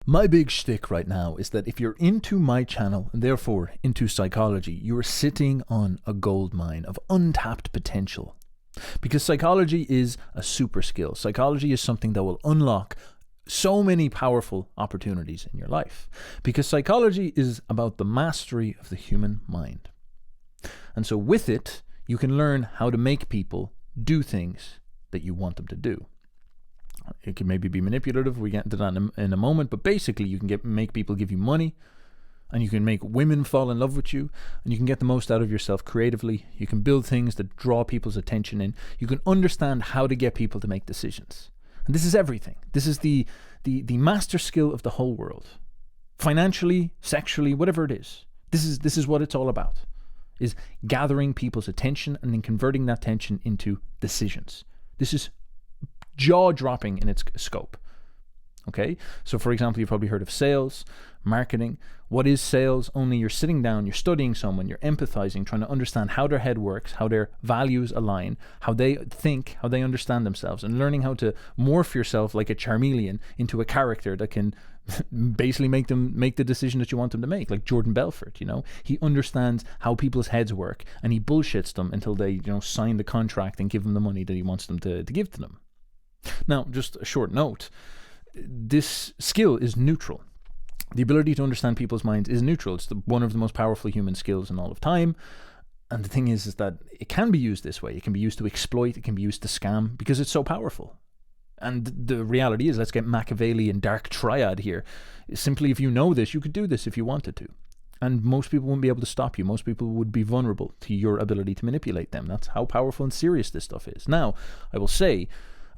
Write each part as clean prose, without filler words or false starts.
My big shtick right now is that if you're into my channel and therefore into psychology, you are sitting on a gold mine of untapped potential. Because psychology is a super skill. Psychology is something that will unlock so many powerful opportunities in your life. Because psychology is about the mastery of the human mind. And so with it, you can learn how to make people do things that you want them to do. It can maybe be manipulative. We get into that in a moment. But basically, you can make people give you money, and you can make women fall in love with you, and you can get the most out of yourself creatively. You can build things that draw people's attention in. You can understand how to get people to make decisions. And this is everything. This is the master skill of the whole world. Financially, sexually, whatever it is. This is what it's all about. Is gathering people's attention and then converting that attention into decisions. This is jaw-dropping in its scope. Okay, so for example, you've probably heard of sales, marketing. What is sales? Only you're sitting down, you're studying someone, you're empathizing, trying to understand how their head works, how their values align, how they think, how they understand themselves, and learning how to morph yourself like a chameleon into a character that can basically make them make the decision that you want them to make. Like Jordan Belfort, he understands how people's heads work, and he bullshits them until they, sign the contract and give them the money that he wants them to give to them. Now, just a short note. This skill is neutral. The ability to understand people's minds is neutral. It's one of the most powerful human skills in all of time. And the thing is that it can be used this way. It can be used to exploit. It can be used to scam because it's so powerful. And the reality is, let's get Machiavellian dark triad here. Simply, if you know this, you could do this if you wanted to. And most people wouldn't be able to stop you. Most people would be vulnerable to your ability to manipulate them. That's how powerful and serious this stuff is. Now, I will say,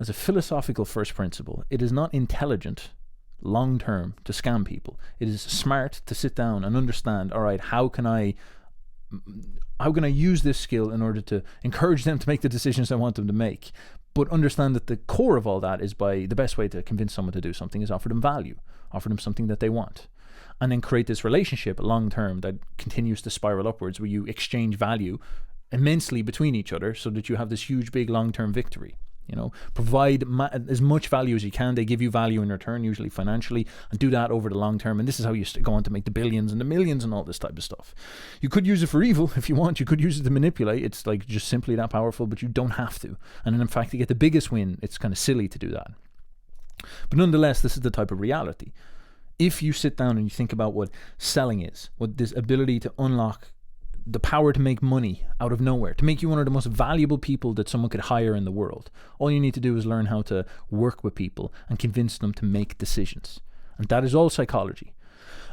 as a philosophical first principle, it is not intelligent long-term to scam people. It is smart to sit down and understand, all right, how can I use this skill in order to encourage them to make the decisions I want them to make? But understand that the core of all that is the best way to convince someone to do something is offer them value, offer them something that they want. And then create this relationship long-term that continues to spiral upwards, where you exchange value immensely between each other so that you have this huge, big, long-term victory. Provide as much value as you can. They give you value in return, usually financially, and do that over the long term. And this is how you go on to make the billions and the millions and all this type of stuff. You could use it for evil if you want. You could use it to manipulate. It's like just simply that powerful, but you don't have to. And in fact, to get the biggest win, it's kind of silly to do that. But nonetheless, this is the type of reality. If you sit down and you think about what selling is, what this ability to unlock the power to make money out of nowhere, to make you one of the most valuable people that someone could hire in the world. All you need to do is learn how to work with people and convince them to make decisions. And that is all psychology.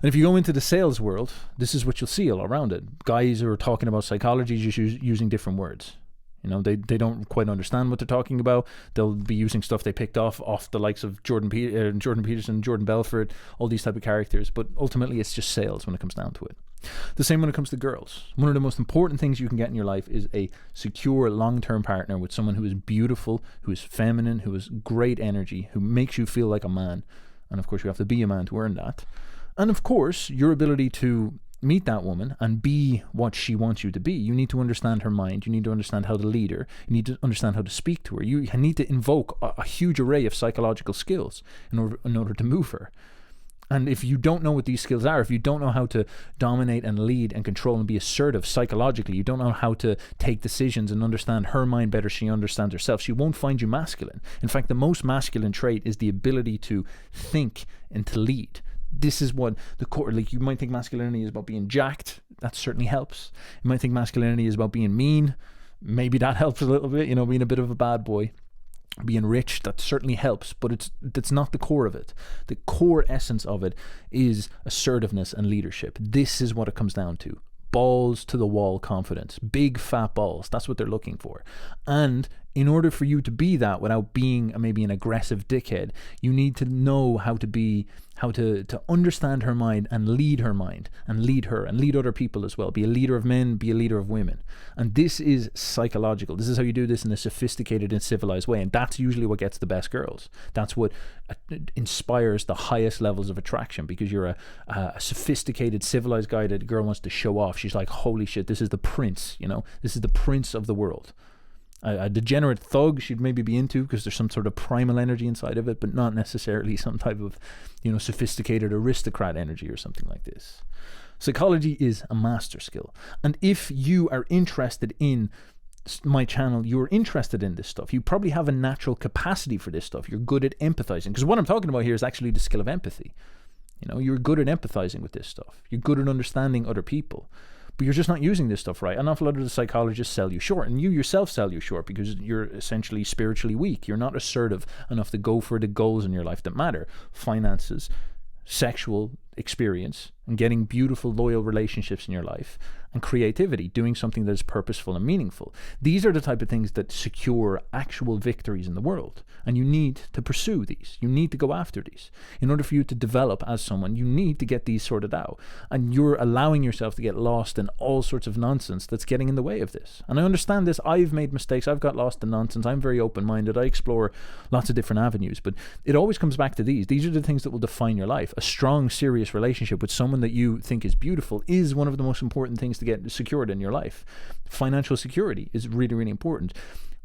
And if you go into the sales world, this is what you'll see all around it. Guys who are talking about psychology just using different words. They don't quite understand what they're talking about. They'll be using stuff they picked off the likes of Jordan Peterson, Jordan Belfort, all these type of characters. But ultimately, it's just sales when it comes down to it. The same when it comes to girls. One of the most important things you can get in your life is a secure long-term partner with someone who is beautiful, who is feminine, who has great energy, who makes you feel like a man. And of course, you have to be a man to earn that. And of course, your ability to meet that woman and be what she wants you to be. You need to understand her mind. You need to understand how to lead her. You need to understand how to speak to her. You need to invoke a huge array of psychological skills in order to move her. And if you don't know what these skills are, if you don't know how to dominate and lead and control and be assertive psychologically, you don't know how to take decisions and understand her mind better, she understands herself, she won't find you masculine. In fact, the most masculine trait is the ability to think and to lead. This is what the core, like, you might think masculinity is about being jacked. That certainly helps. You might think masculinity is about being mean. Maybe that helps a little bit, being a bit of a bad boy. Being rich, that certainly helps, but that's not the core of it. The core essence of it is assertiveness and leadership. This is what it comes down to. Balls to the wall confidence. Big fat balls. That's what they're looking for. And in order for you to be that without being maybe an aggressive dickhead, you need to know how to understand her mind and lead her mind and lead her and lead other people as well. Be a leader of men, be a leader of women. And this is psychological. This is how you do this in a sophisticated and civilized way. And that's usually what gets the best girls. That's what inspires the highest levels of attraction, because you're a sophisticated, civilized guy that a girl wants to show off. She's like, holy shit, this is the prince, this is the prince of the world. A degenerate thug she'd maybe be into because there's some sort of primal energy inside of it, but not necessarily some type of, sophisticated aristocrat energy or something like this. Psychology is a master skill. And if you are interested in my channel, you're interested in this stuff, you probably have a natural capacity for this stuff. You're good at empathizing, because what I'm talking about here is actually the skill of empathy. You're good at empathizing with this stuff. You're good at understanding other people, but you're just not using this stuff right. An awful lot of the psychologists sell you short, and you yourself sell you short because you're essentially spiritually weak. You're not assertive enough to go for the goals in your life that matter: finances, sexual experience, and getting beautiful, loyal relationships in your life, and creativity, doing something that is purposeful and meaningful. These are the type of things that secure actual victories in the world, and you need to pursue these. You need to go after these. In order for you to develop as someone, you need to get these sorted out, and you're allowing yourself to get lost in all sorts of nonsense that's getting in the way of this. And I understand this. I've made mistakes. I've got lost in nonsense. I'm very open-minded. I explore lots of different avenues, but it always comes back to these. These are the things that will define your life. A strong, serious relationship with someone that you think is beautiful is one of the most important things to get secured in your life. Financial security is really, really important.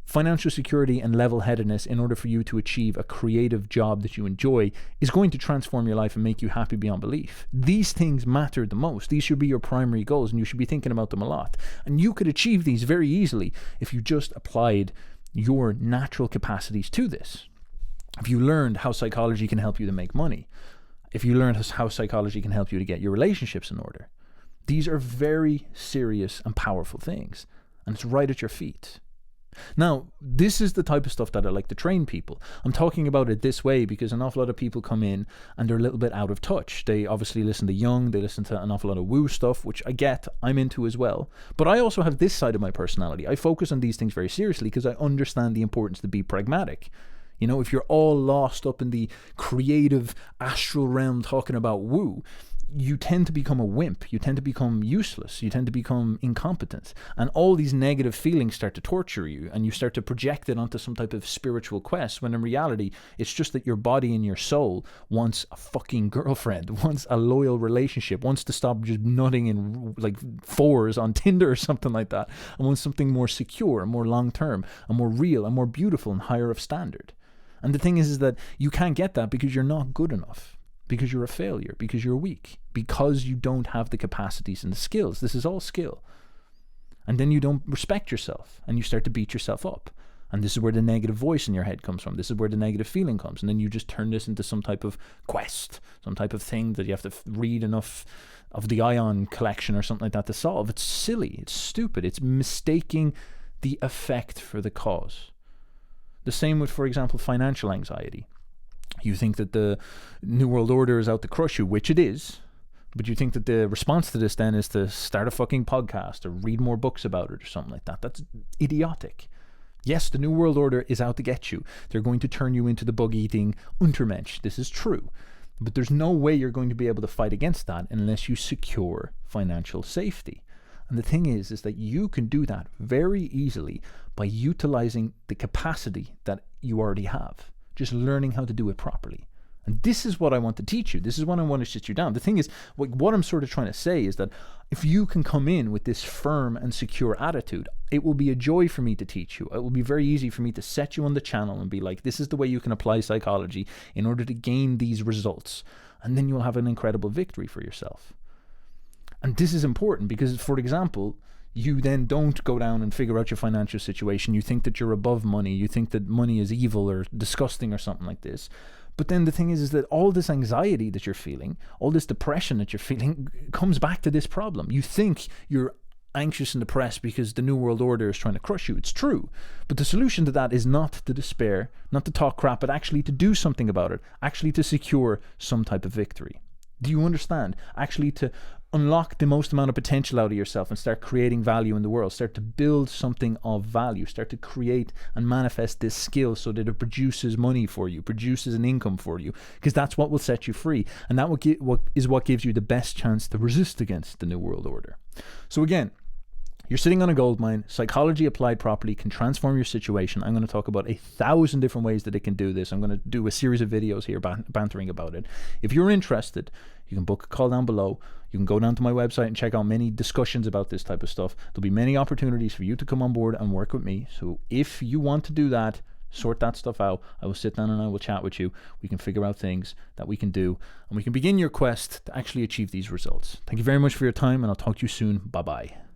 Financial security and level-headedness, in order for you to achieve a creative job that you enjoy, is going to transform your life and make you happy beyond belief. These things matter the most. These should be your primary goals, and you should be thinking about them a lot. And you could achieve these very easily if you just applied your natural capacities to this. If you learned how psychology can help you to make money, if you learn how psychology can help you to get your relationships in order. These are very serious and powerful things, and it's right at your feet. Now, this is the type of stuff that I like to train people. I'm talking about it this way because an awful lot of people come in and they're a little bit out of touch. They obviously listen to Jung, they listen to an awful lot of woo stuff, which I get, I'm into as well. But I also have this side of my personality. I focus on these things very seriously because I understand the importance to be pragmatic. If you're all lost up in the creative astral realm talking about woo, you tend to become a wimp. You tend to become useless. You tend to become incompetent. And all these negative feelings start to torture you, and you start to project it onto some type of spiritual quest, when in reality, it's just that your body and your soul wants a fucking girlfriend, wants a loyal relationship, wants to stop just nutting in like fours on Tinder or something like that, and wants something more secure, more long-term, and more real, and more beautiful, and higher of standard. And the thing is that you can't get that because you're not good enough, because you're a failure, because you're weak, because you don't have the capacities and the skills. This is all skill. And then you don't respect yourself, and you start to beat yourself up. And this is where the negative voice in your head comes from. This is where the negative feeling comes. And then you just turn this into some type of quest, some type of thing that you have to read enough of the Ion collection or something like that to solve. It's silly. It's stupid. It's mistaking the effect for the cause. The same with, for example, financial anxiety. You think that the New World Order is out to crush you, which it is, but you think that the response to this then is to start a fucking podcast or read more books about it or something like that. That's idiotic. Yes, the New World Order is out to get you. They're going to turn you into the bug-eating Untermensch. This is true. But there's no way you're going to be able to fight against that unless you secure financial safety. And the thing is that you can do that very easily by utilizing the capacity that you already have, just learning how to do it properly. And this is what I want to teach you. This is what I want to sit you down. The thing is, what I'm sort of trying to say is that if you can come in with this firm and secure attitude, it will be a joy for me to teach you. It will be very easy for me to set you on the channel and be like, this is the way you can apply psychology in order to gain these results. And then you'll have an incredible victory for yourself. And this is important because, for example, you then don't go down and figure out your financial situation. You think that you're above money. You think that money is evil or disgusting or something like this. But then the thing is that all this anxiety that you're feeling, all this depression that you're feeling comes back to this problem. You think you're anxious and depressed because the New World Order is trying to crush you. It's true. But the solution to that is not to despair, not to talk crap, but actually to do something about it, actually to secure some type of victory. Do you understand? Actually to unlock the most amount of potential out of yourself and start creating value in the world. Start to build something of value. Start to create and manifest this skill so that it produces money for you, produces an income for you, because that's what will set you free. And that what gives you the best chance to resist against the New World Order. So again, You're sitting on a gold mine. Psychology applied properly can transform your situation. I'm going to talk about 1,000 different ways that it can do this. I'm going to do a series of videos here bantering about it. If you're interested, you can book a call down below. You can go down to my website and check out many discussions about this type of stuff. There'll be many opportunities for you to come on board and work with me. So if you want to do that, sort that stuff out, I will sit down and I will chat with you. We can figure out things that we can do, and we can begin your quest to actually achieve these results. Thank you very much for your time, and I'll talk to you soon. Bye bye.